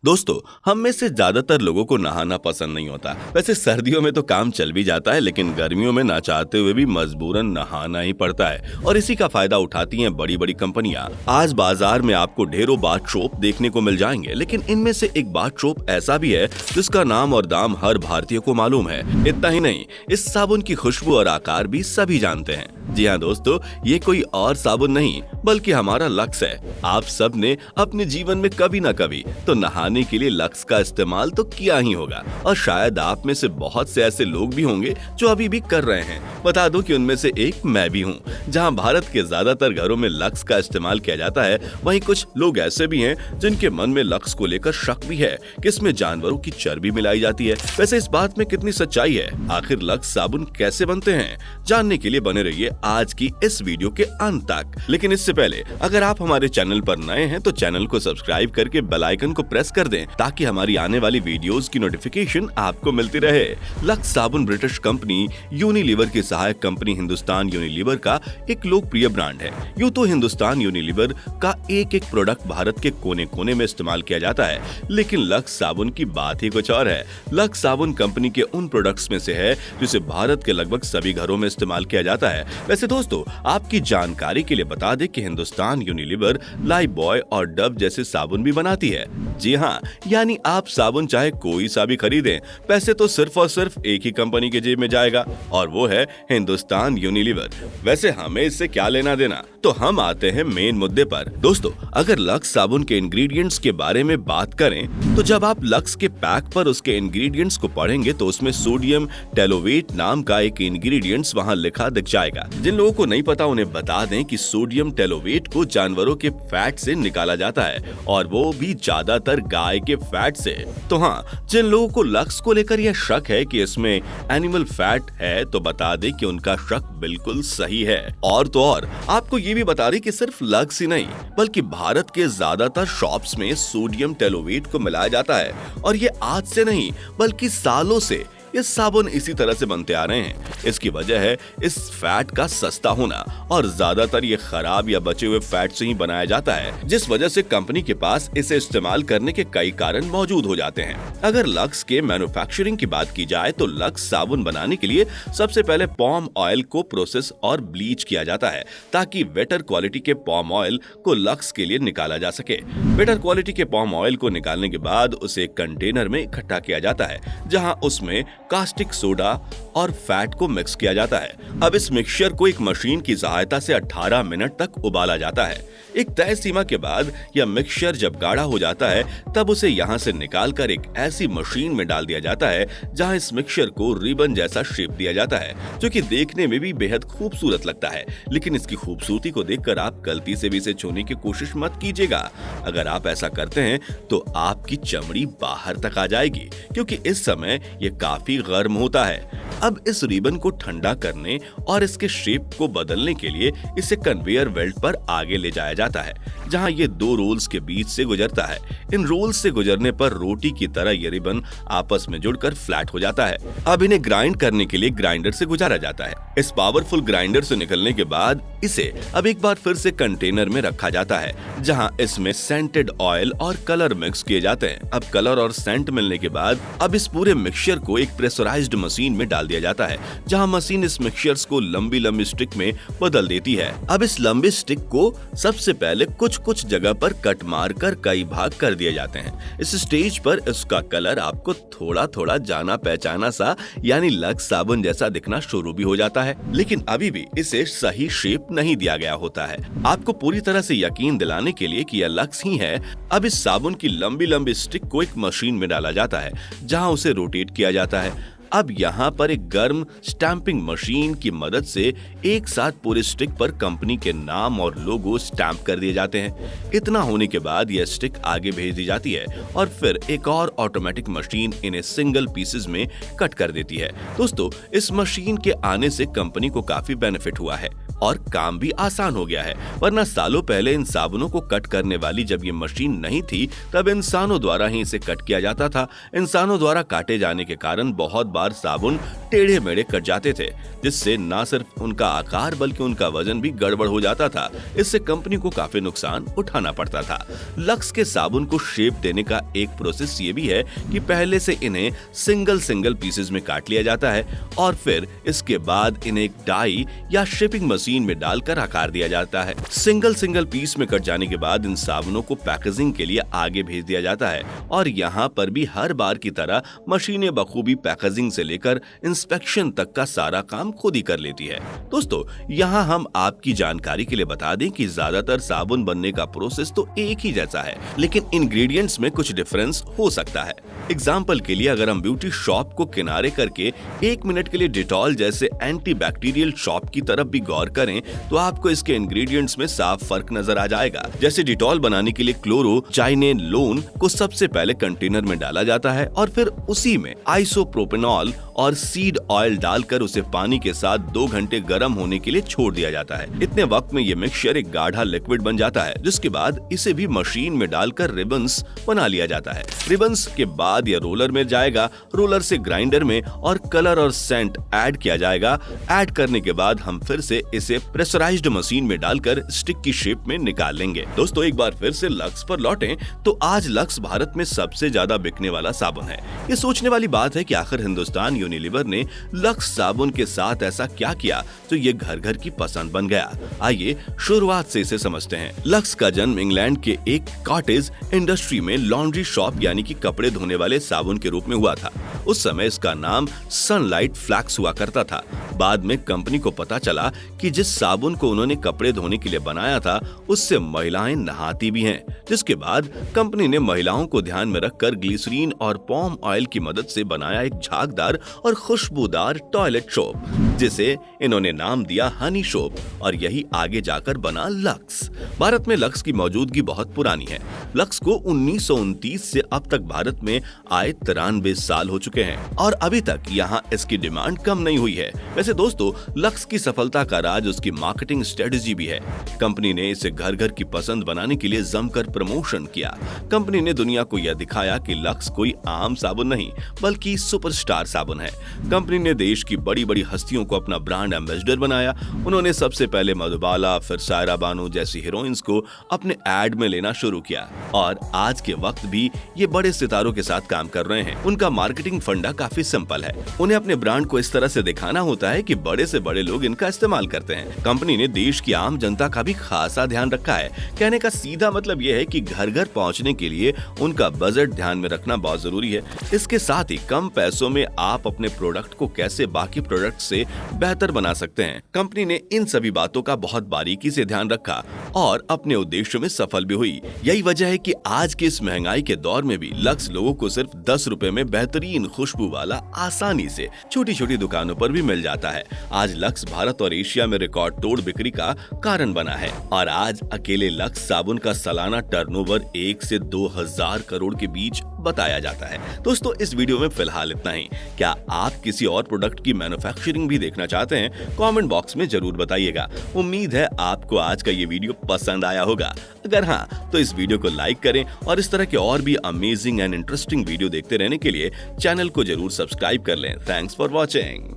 दोस्तों, हम में से ज्यादातर लोगों को नहाना पसंद नहीं होता। वैसे सर्दियों में तो काम चल भी जाता है, लेकिन गर्मियों में ना चाहते हुए भी मजबूरन नहाना ही पड़ता है और इसी का फायदा उठाती हैं बड़ी बड़ी कंपनियां। आज बाजार में आपको ढेरों बाथ सोप देखने को मिल जाएंगे, लेकिन इनमें से एक बाथ सोप ऐसा भी है जिसका नाम और दाम हर भारतीय को मालूम है। इतना ही नहीं, इस साबुन की खुशबू और आकार भी सभी जानते हैं। जी हाँ दोस्तों, ये कोई और साबुन नहीं बल्कि हमारा लक्स है। आप सब ने अपने जीवन में कभी न कभी तो नहाने के लिए लक्स का इस्तेमाल तो किया ही होगा और शायद आप में से बहुत से ऐसे लोग भी होंगे जो अभी भी कर रहे हैं। बता दूं कि उनमें से एक मैं भी हूँ। जहाँ भारत के ज्यादातर घरों में लक्स का इस्तेमाल किया जाता है, वहीं कुछ लोग ऐसे भी हैं जिनके मन में लक्स को लेकर शक भी है कि इसमें जानवरों की चर्बी मिलाई जाती है। वैसे इस बात में कितनी सच्चाई है? आखिर लक्स साबुन कैसे बनते हैं? जानने के लिए बने रहिए आज की इस वीडियो के अंत तक। लेकिन इससे पहले अगर आप हमारे चैनल पर नए हैं तो चैनल को सब्सक्राइब करके बेल आइकन को प्रेस कर दें ताकि हमारी आने वाली वीडियोस की नोटिफिकेशन आपको मिलती रहे। लक्स साबुन ब्रिटिश कंपनी यूनिलीवर की सहायक कंपनी हिंदुस्तान यूनिलीवर का एक लोकप्रिय ब्रांड है। यूं तो हिंदुस्तान यूनिलीवर का एक एक प्रोडक्ट भारत के कोने कोने में इस्तेमाल किया जाता है, लेकिन लक्स साबुन की बात ही कुछ और है। लक्स साबुन कंपनी के उन प्रोडक्ट्स में से है जिसे भारत के लगभग सभी घरों में इस्तेमाल किया जाता है। वैसे दोस्तों, आपकी जानकारी के लिए बता दें कि हिंदुस्तान यूनिलीवर लाइफबॉय और डव जैसे साबुन भी बनाती है। जी हाँ, यानी आप साबुन चाहे कोई सा भी खरीदें, पैसे तो सिर्फ और सिर्फ एक ही कंपनी के जेब में जाएगा और वो है हिंदुस्तान यूनिलीवर। वैसे हमें इससे क्या लेना देना? तो हम आते हैं मेन मुद्दे पर। दोस्तों, अगर लक्स साबुन के इंग्रेडिएंट्स के बारे में बात करें तो जब आप लक्स के पैक पर उसके इंग्रेडिएंट्स को पढ़ेंगे तो उसमें सोडियम टेलोवेट नाम का एक इंग्रेडिएंट्स वहां लिखा दिख जाएगा। जिन लोगों को नहीं पता उन्हें बता दें कि सोडियम टेलोवेट को जानवरों के फैट से निकाला जाता है और वो भी ज्यादातर गाय के फैट से। तो हाँ, जिन लोगों को लक्स को लेकर यह शक है कि इसमें एनिमल फैट है तो बता दें कि उनका शक बिल्कुल सही है। और तो और आपको ये भी बता दें कि सिर्फ लक्स ही नहीं बल्कि भारत के ज्यादातर शॉप्स में सोडियम टेलोवेट को मिलाया जाता है और ये आज से नहीं बल्कि सालों से ये साबुन इसी तरह से बनते आ रहे हैं। इसकी वजह है इस फैट का सस्ता होना और ज्यादातर ये खराब या बचे हुए फैट से ही बनाया जाता है, जिस वजह से कंपनी के पास इसे इस्तेमाल करने के कई कारण मौजूद हो जाते हैं। अगर लक्स के मैन्युफैक्चरिंग की बात की जाए तो लक्स साबुन बनाने के लिए सबसे पहले पॉम ऑयल को प्रोसेस और ब्लीच किया जाता है ताकि बेटर क्वालिटी के पॉम ऑयल को लक्स के लिए निकाला जा सके। बेटर क्वालिटी के पॉम ऑयल को निकालने के बाद उसे कंटेनर में इकट्ठा किया जाता है जहाँ उसमें कास्टिक सोडा और फैट को मिक्स किया जाता है। अब इस मिक्सचर को एक मशीन की सहायता से 18 मिनट तक उबाला जाता है। एक तय सीमा के बाद यह मिक्सचर जब गाढ़ा हो जाता है तब उसे यहाँ से निकालकर एक ऐसी मशीन में डाल दिया जाता है जहाँ इस मिक्सचर को रिबन जैसा शेप दिया जाता है, जो कि देखने में भी बेहद खूबसूरत लगता है। लेकिन इसकी खूबसूरती को देखकर आप गलती से भी इसे छूने की कोशिश मत कीजिएगा। अगर आप ऐसा करते हैं तो आपकी चमड़ी बाहर तक आ जाएगी, क्योंकि इस समय ये काफी गर्म होता है। अब इस रिबन को ठंडा करने और इसके शेप को बदलने के लिए इसे कन्वेयर बेल्ट पर आगे ले जाया जाता है, जहां ये दो रोल्स के बीच से गुजरता है। इन रोल्स से गुजरने पर रोटी की तरह ये रिबन आपस में जुड़कर फ्लैट हो जाता है। अब इन्हें ग्राइंड करने के लिए ग्राइंडर से गुजारा जाता है। इस पावरफुल ग्राइंडर से निकलने के बाद इसे अब एक बार फिर से कंटेनर में रखा जाता है, जहां इसमें सेंटेड ऑयल और कलर मिक्स किए जाते हैं। अब कलर और सेंट मिलने के बाद अब इस पूरे मिक्सचर को एक प्रेशराइज्ड मशीन में डाल दिया जाता है, जहां मशीन इस मिक्सचर्स को लंबी लंबी स्टिक में बदल देती है। अब इस लंबी स्टिक को सबसे पहले कुछ जगह पर कट मार कर कई भाग कर दिए जाते हैं। इस स्टेज पर इसका कलर आपको थोड़ा थोड़ा जाना पहचाना सा यानी लक्स साबुन जैसा दिखना शुरू भी हो जाता है, लेकिन अभी भी इसे सही शेप नहीं दिया गया होता है। आपको पूरी तरह से यकीन दिलाने के लिए कि यह लक्स ही है, अब इस साबुन की लंबी लंबी स्टिक को एक मशीन में डाला जाता है, जहां उसे रोटेट किया जाता है। अब यहाँ पर एक गर्म स्टैंपिंग मशीन की मदद से एक साथ पूरे स्टिक पर कंपनी के नाम और लोगो स्टैंप कर दिए जाते हैं। इतना होने के बाद यह स्टिक आगे भेज दी जाती है और फिर एक और ऑटोमेटिक मशीन इन्हें सिंगल पीसेस में कट कर देती है। दोस्तों, इस मशीन के आने से कंपनी को काफी बेनिफिट हुआ है और काम भी आसान हो गया है। वरना सालों पहले इन साबुनों को कट करने वाली जब ये मशीन नहीं थी तब इंसानों द्वारा ही इसे कट किया जाता था। इंसानों द्वारा काटे जाने के कारण बहुत बार साबुन टेढ़े मेढ़े कट जाते थे, जिससे न सिर्फ उनका आकार बल्कि उनका वजन भी गड़बड़ हो जाता था। इससे कंपनी को काफी नुकसान उठाना पड़ता था। लक्स के साबुन को शेप देने का एक प्रोसेस ये भी है कि पहले से इन्हें सिंगल पीसेस में काट लिया जाता है और फिर इसके बाद इन्हें एक डाई या शेपिंग मशीन में डालकर आकार दिया जाता है। सिंगल पीस में कट जाने के बाद इन साबुनों को पैकेजिंग के लिए आगे भेज दिया जाता है और यहाँ पर भी हर बार की तरह मशीनें बखूबी पैकेजिंग से लेकर इंस्पेक्शन तक का सारा काम खुद ही कर लेती है। दोस्तों, यहाँ हम आपकी जानकारी के लिए बता दें कि ज्यादातर साबुन बनने का प्रोसेस तो एक ही जैसा है, लेकिन इंग्रेडिएंट्स में कुछ डिफरेंस हो सकता है। एग्जाम्पल के लिए अगर हम ब्यूटी शॉप को किनारे करके 1 मिनट के लिए डिटॉल जैसे एंटीबैक्टीरियल शॉप की तरफ भी गौर करें तो आपको इसके इंग्रेडिएंट्स में साफ फर्क नजर आ जाएगा। जैसे डिटॉल बनाने के लिए क्लोरोचाइनेलोन को सबसे पहले कंटेनर में डाला जाता है और फिर उसी में आइसोप्रोपेनॉल और सीड ऑयल डालकर उसे पानी के साथ 2 घंटे गर्म होने के लिए छोड़ दिया जाता है। इतने वक्त में ये मिक्सचर एक गाढ़ा लिक्विड बन जाता है, जिसके बाद इसे भी मशीन में डालकर रिबन्स बना लिया जाता है। रिबन्स के बाद यह रोलर में जाएगा, रोलर से ग्राइंडर में और कलर और सेंट ऐड किया जाएगा। ऐड करने के बाद हम फिर से इसे प्रेशराइज्ड मशीन में डालकर स्टिक की शेप में निकाल लेंगे। दोस्तों, एक बार फिर से लक्स पर लौटें तो आज लक्स भारत में सबसे ज्यादा बिकने वाला साबुन है। ये सोचने वाली बात है कि आखिर हिंदुस्तान यूनिलीवर ने लक्स साबुन के साथ ऐसा क्या किया तो ये घर घर की पसंद बन गया। आइए शुरुआत से इसे समझते हैं। लक्स का जन्म इंग्लैंड के एक कॉटेज इंडस्ट्री में लॉन्ड्री शॉप यानी कि कपड़े धोने वाले साबुन के रूप में हुआ था। उस समय इसका नाम सनलाइट फ्लैक्स हुआ करता था। बाद में कंपनी को पता चला कि जिस साबुन को उन्होंने कपड़े धोने के लिए बनाया था उससे महिलाएं नहाती भी हैं, जिसके बाद कंपनी ने महिलाओं को ध्यान में रखकर ग्लिसरीन और पॉम ऑयल की मदद से बनाया एक झागदार और खुशबूदार टॉयलेट सोप, जिसे इन्होंने नाम दिया हनी सोप, और यही आगे जाकर बना लक्स। भारत में लक्स की मौजूदगी बहुत पुरानी है। लक्स को 1929 से अब तक भारत में आए 93 साल हो चुके हैं और अभी तक यहाँ इसकी डिमांड कम नहीं हुई है। वैसे दोस्तों, लक्स की सफलता का राज उसकी मार्केटिंग स्ट्रेटजी भी है। कंपनी ने इसे घर घर की पसंद बनाने के लिए जमकर प्रमोशन किया। कंपनी ने दुनिया को यह दिखाया कि लक्स कोई आम साबुन नहीं बल्कि सुपरस्टार साबुन है। कंपनी ने देश की बड़ी बड़ी हस्तियों को अपना ब्रांड एम्बेसडर बनाया। उन्होंने सबसे पहले मधुबाला, फिर सायरा बानो जैसी हीरोइंस को अपने एड में लेना शुरू किया और आज के वक्त भी ये बड़े सितारों के साथ काम कर रहे हैं। उनका मार्केटिंग फंडा काफी सिंपल है। उन्हें अपने ब्रांड को इस तरह से दिखाना होता है कि बड़े से बड़े लोग इनका इस्तेमाल करते हैं। कंपनी ने देश की आम जनता का भी खासा ध्यान रखा है। कहने का सीधा मतलब यह है कि घर घर पहुंचने के लिए उनका बजट ध्यान में रखना बहुत जरूरी है। इसके साथ ही कम पैसों में आप अपने प्रोडक्ट को कैसे बाकी प्रोडक्ट से बेहतर बना सकते हैं। कंपनी ने इन सभी बातों का बहुत बारीकी से ध्यान रखा और अपने उद्देश्य में सफल भी हुई। यही वजह है कि आज के इस महंगाई के दौर में भी लक्स लोगों को सिर्फ 10 रुपए में बेहतरीन खुशबू वाला आसानी से छोटी छोटी दुकानों पर भी मिल जाता है। आज लक्स भारत और एशिया में रिकॉर्ड तोड़ बिक्री का कारण बना है और आज अकेले लक्स साबुन का सालाना टर्नओवर 1 से 2,000 करोड़ के बीच बताया जाता है। दोस्तों, इस वीडियो में फिलहाल इतना ही। क्या आप किसी और प्रोडक्ट की मैन्युफैक्चरिंग भी देखना चाहते हैं? कमेंट बॉक्स में जरूर बताइएगा। उम्मीद है आपको आज का ये वीडियो पसंद आया होगा। अगर हाँ, तो इस वीडियो को लाइक करें और इस तरह के और भी अमेजिंग एंड इंटरेस्टिंग वीडियो देखते रहने के लिए चैनल को जरूर सब्सक्राइब कर लें। Thanks for watching.